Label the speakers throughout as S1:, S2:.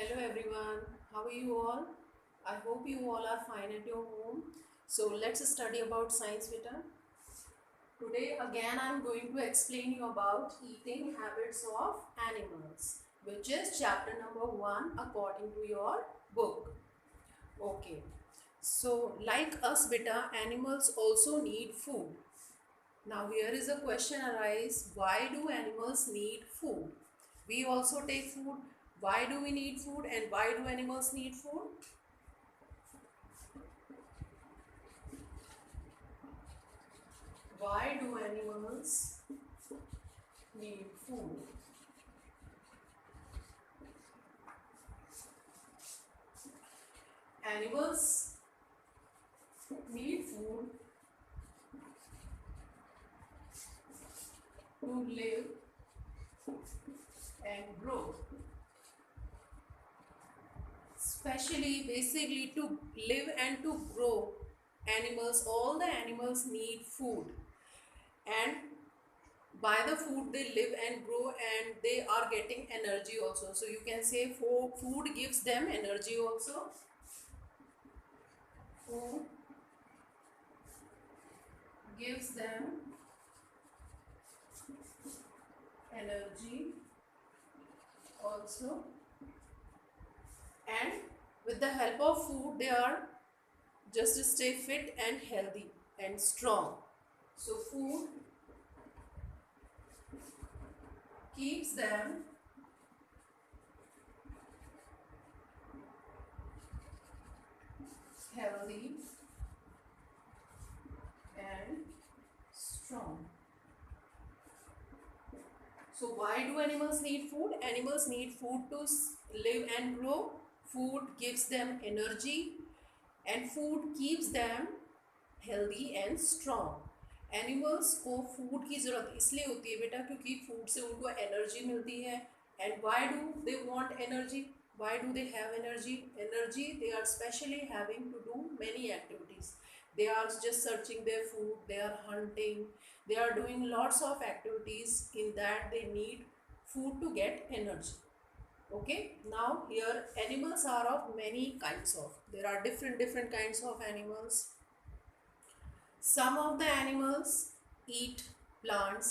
S1: Hello everyone, how are you all? I hope you all are fine at your home. So let's study about science beta. Today again I am going to explain you about eating habits of animals, which is chapter number 1 according to your book. Okay. So like us beta, animals also need food. Now here is a question arise, why do animals need food? We also take food. Why do we need food and why do animals need food? Why do animals need food? Animals need food to live and grow. Especially, basically, to live and to grow, all the animals need food. And by the food they live and grow, and they are getting energy also. So you can say food gives them energy also. Food gives them energy also, and with the help of food they are just to stay fit and healthy and strong. So food keeps them healthy and strong. So why do animals need food? Animals need food to live and grow. Food gives them energy and food keeps them healthy and strong. Animals को food की ज़रूरत इसलिए होती है बेटा क्योंकि food से उनको एनर्जी मिलती है. And why do they want energy? Why do they have energy? Energy they are specially having to do many activities. They are just searching their food, they are hunting, they are doing lots of activities in that they need food to get energy. Okay, now here animals are of many kinds of. There are different kinds of animals. Some of the animals eat plants,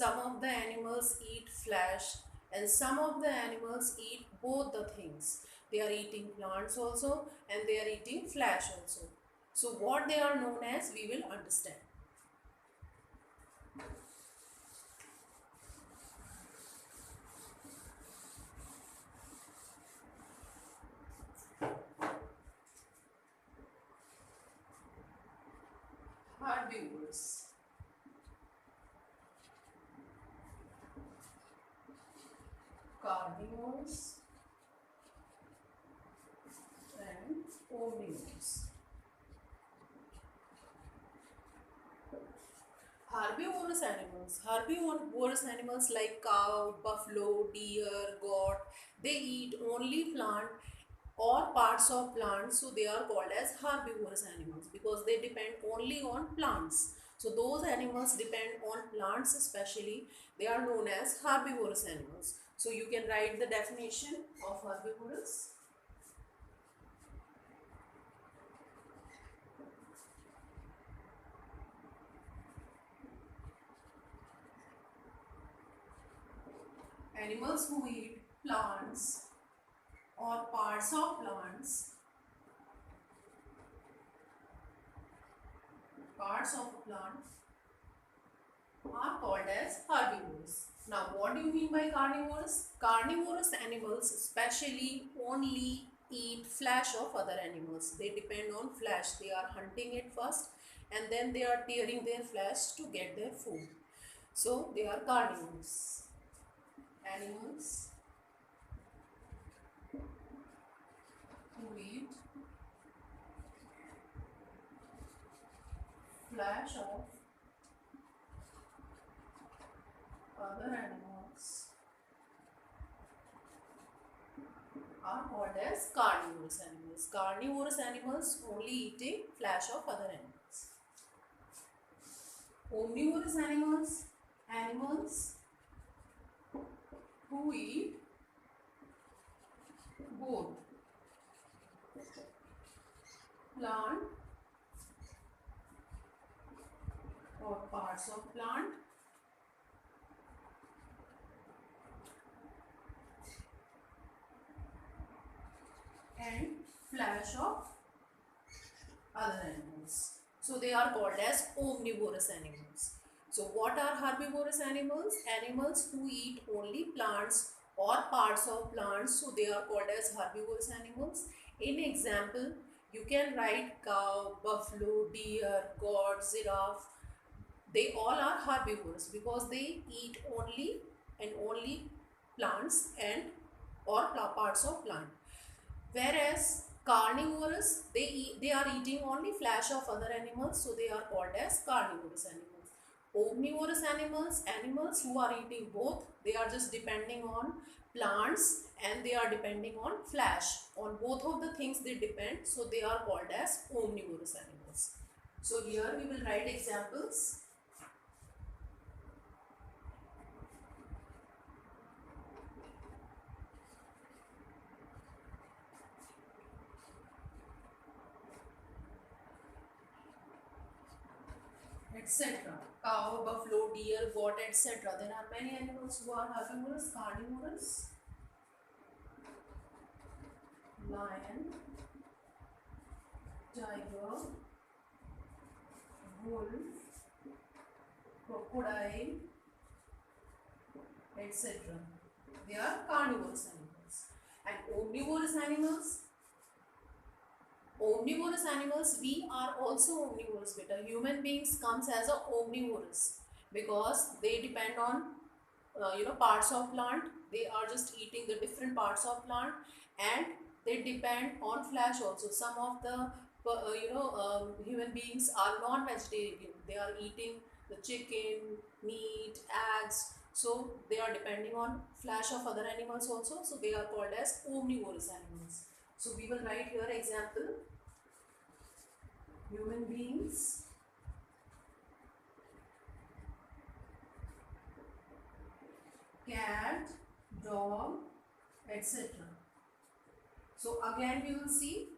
S1: some of the animals eat flesh, and some of the animals eat both the things. They are eating plants also and they are eating flesh also. So what they are known as, we will understand. Herbivores. Carnivores and omnivores. Herbivorous animals like cow, buffalo, deer, goat, they eat only plant or parts of plants, so they are called as herbivorous animals because they depend only on plants. So those animals depend on plants especially, they are known as herbivorous animals. So you can write the definition of herbivorous. Animals who eat plants or parts of plants, parts of a plant are called as herbivores. Now what do you mean by carnivores? Carnivorous animals especially only eat flesh of other animals. They depend on flesh. They are hunting it first and then they are tearing their flesh to get their food. So they are carnivores. Animals who eat flesh of other animals are called as carnivorous animals. Carnivorous animals only eating flesh of other animals. Omnivorous animals, animals who eat both plant or parts of plant and flesh of other animals. So they are called as omnivorous animals. So what are herbivorous animals? Animals who eat only plants or parts of plants. So they are called as herbivorous animals. In example, you can write cow, buffalo, deer, goat, giraffe. They all are herbivores because they eat only and only plants and or parts of plant. Whereas carnivorous, they are eating only flesh of other animals, so they are called as carnivorous animals. Omnivorous animals, animals who are eating both, they are just depending on plants and they are depending on flesh. On both of the things they depend, so they are called as omnivorous animals. So here we will write examples. Etc. Cow, buffalo, deer, goat, etc. There are many animals who are herbivorous, carnivorous. Lion, tiger, wolf, crocodile, etc. They are carnivorous animals. And omnivorous animals, we are also omnivorous. Beta. Human beings comes as a omnivorous because they depend on parts of plant. They are just eating the different parts of plant and they depend on flesh also. Some of the human beings are non-vegetarian. They are eating the chicken, meat, eggs. So they are depending on flesh of other animals also. So they are called as omnivorous animals. So we will write here example. Human beings cat, dog, etc. So again we will see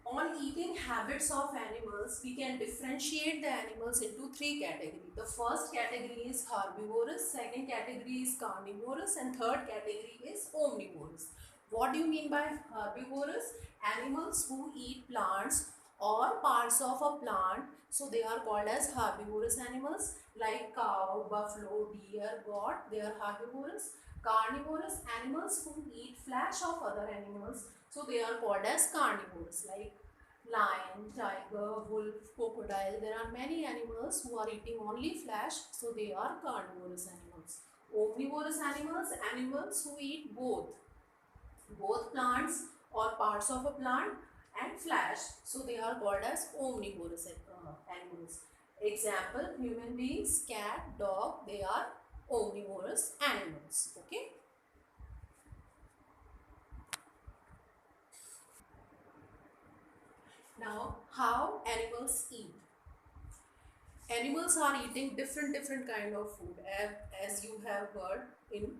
S1: on eating habits of animals, we can differentiate the animals into three categories. The first category is herbivorous, second category is carnivorous, and third category is omnivorous. What do you mean by herbivorous? Animals who eat plants or parts of a plant, so they are called as herbivorous animals like cow, buffalo, deer, goat, they are herbivorous. Carnivorous animals who eat flesh of other animals, so they are called as carnivores like lion, tiger, wolf, crocodile. There are many animals who are eating only flesh, so they are carnivorous animals. Omnivorous animals, animals who eat both plants or parts of a plant and flesh, so they are called as omnivorous animals. Example, human beings, cat, dog, they are omnivorous animals. Okay. Now, how animals eat? Animals are eating different kind of food, as you have heard in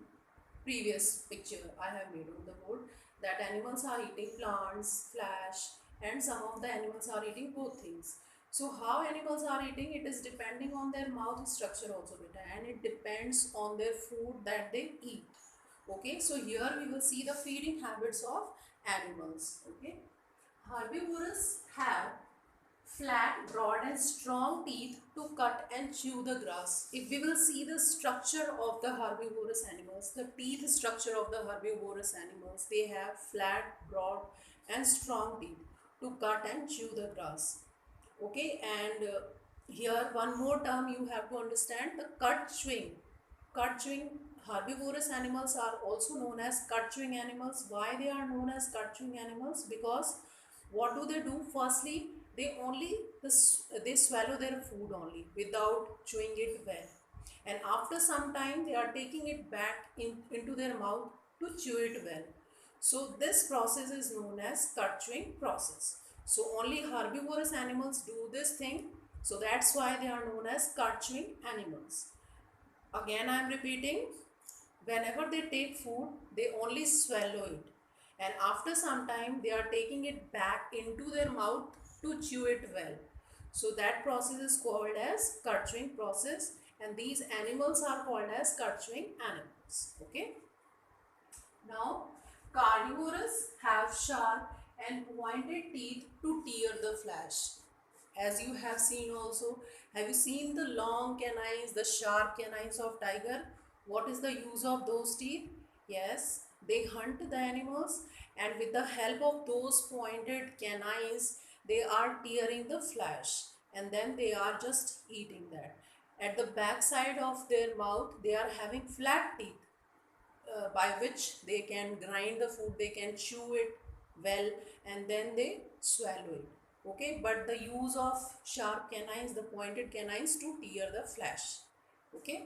S1: previous picture I have made on the board, that animals are eating plants, flesh, and some of the animals are eating both things. So how animals are eating, it is depending on their mouth structure also, beta, and it depends on their food that they eat. Okay, so here we will see the feeding habits of animals. Okay, herbivores have flat, broad and strong teeth to cut and chew the grass. If we will see the structure of the herbivorous animals, the teeth structure of the herbivorous animals, they have flat, broad and strong teeth to cut and chew the grass. Okay, and here one more term you have to understand, the cut chewing. Cut chewing, herbivorous animals are also known as cut chewing animals. Why they are known as cut chewing animals? Because what do they do? Firstly, they only they swallow their food only without chewing it well, and after some time they are taking it back into their mouth to chew it well. So this process is known as cut chewing process. So only herbivorous animals do this thing, so that's why they are known as cut chewing animals. Again I am repeating, whenever they take food, they only swallow it, and after some time they are taking it back into their mouth to chew it well. So that process is called as cut chewing process, and these animals are called as cut chewing animals. Okay. Now, carnivores have sharp and pointed teeth to tear the flesh. As you have seen also, have you seen the long canines, the sharp canines of tiger? What is the use of those teeth? Yes, they hunt the animals, and with the help of those pointed canines, they are tearing the flesh, and then they are just eating that. At the back side of their mouth, they are having flat teeth, by which they can grind the food, they can chew it well, and then they swallow it. Okay, but the use of sharp canines, the pointed canines, to tear the flesh. Okay.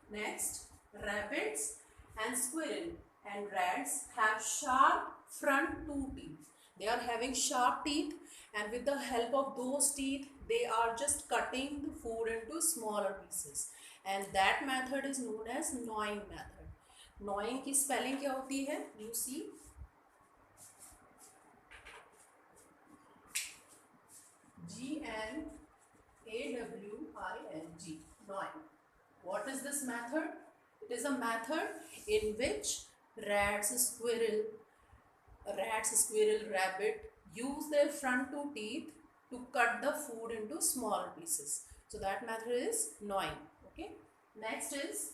S1: Next, rabbits and squirrel and rats have sharp front two teeth. They are having sharp teeth, and with the help of those teeth, they are just cutting the food into smaller pieces. And that method is known as gnawing method. Gnawing की spelling क्या होती है? You see, Gnawing. Gnawing. What is this method? It is a method in which rats, squirrel, rabbit use their front two teeth to cut the food into smaller pieces. So that method is gnawing. Okay. Next is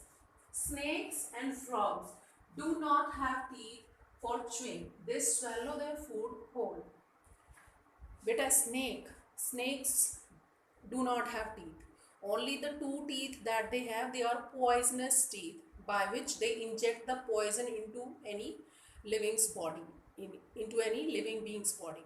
S1: snakes and frogs do not have teeth for chewing. They swallow their food whole. Beta snakes do not have teeth. Only the two teeth that they have, they are poisonous teeth, by which they inject the poison into any living's body, into any living being's body.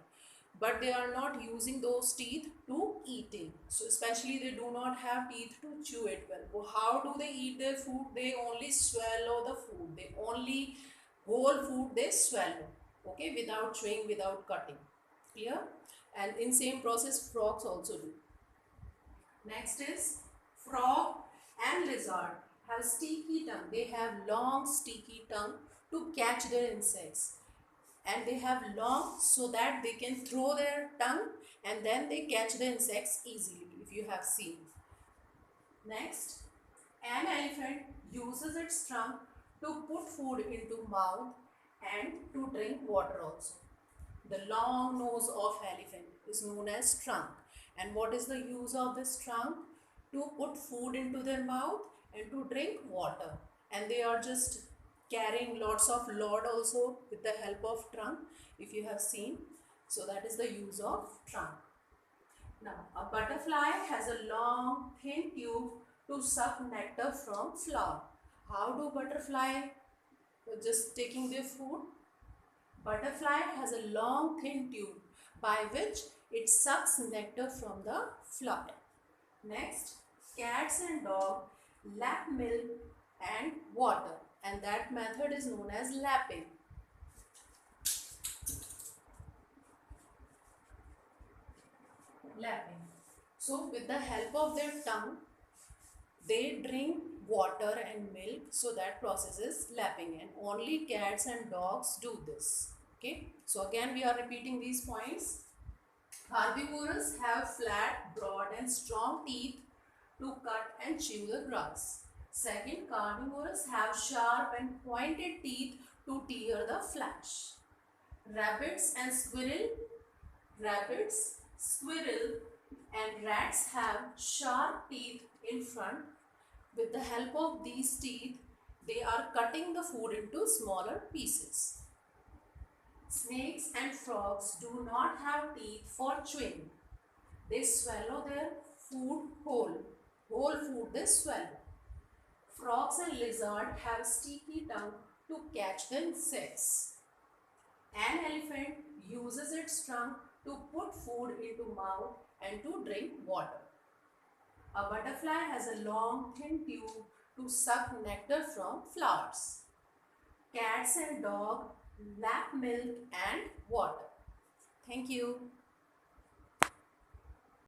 S1: But they are not using those teeth to eating. So especially they do not have teeth to chew it well. So how do they eat their food? They only swallow the food. They only whole food they swallow. Okay, without chewing, without cutting. Clear? And in same process, frogs also do. Next is frog and lizard have sticky tongue. They have long sticky tongue to catch their insects, and they have long so that they can throw their tongue and then they catch the insects easily, if you have seen. Next, an elephant uses its trunk to put food into mouth and to drink water also. The long nose of elephant is known as trunk. And what is the use of this trunk? To put food into their mouth and to drink water. And they are just carrying lots of load also with the help of trunk, if you have seen. So that is the use of trunk. Now, a butterfly has a long thin tube to suck nectar from flower. How do butterfly just taking their food? Butterfly has a long thin tube by which it sucks nectar from the flower. Next, cats and dogs lap milk and water, and that method is known as lapping. Lapping. So with the help of their tongue, they drink water and milk, so that process is lapping, and only cats and dogs do this. Okay, so again we are repeating these points. Herbivores have flat, broad and strong teeth to cut and chew the grass. Second, carnivores have sharp and pointed teeth to tear the flesh. Rabbits, squirrel and rats have sharp teeth in front. With the help of these teeth, they are cutting the food into smaller pieces. Snakes and frogs do not have teeth for chewing. They swallow their food whole. Whole food they swallow. Frogs and lizards have sticky tongue to catch the insects. An elephant uses its trunk to put food into mouth and to drink water. A butterfly has a long thin tube to suck nectar from flowers. Cats and dogs lap milk and water. Thank you.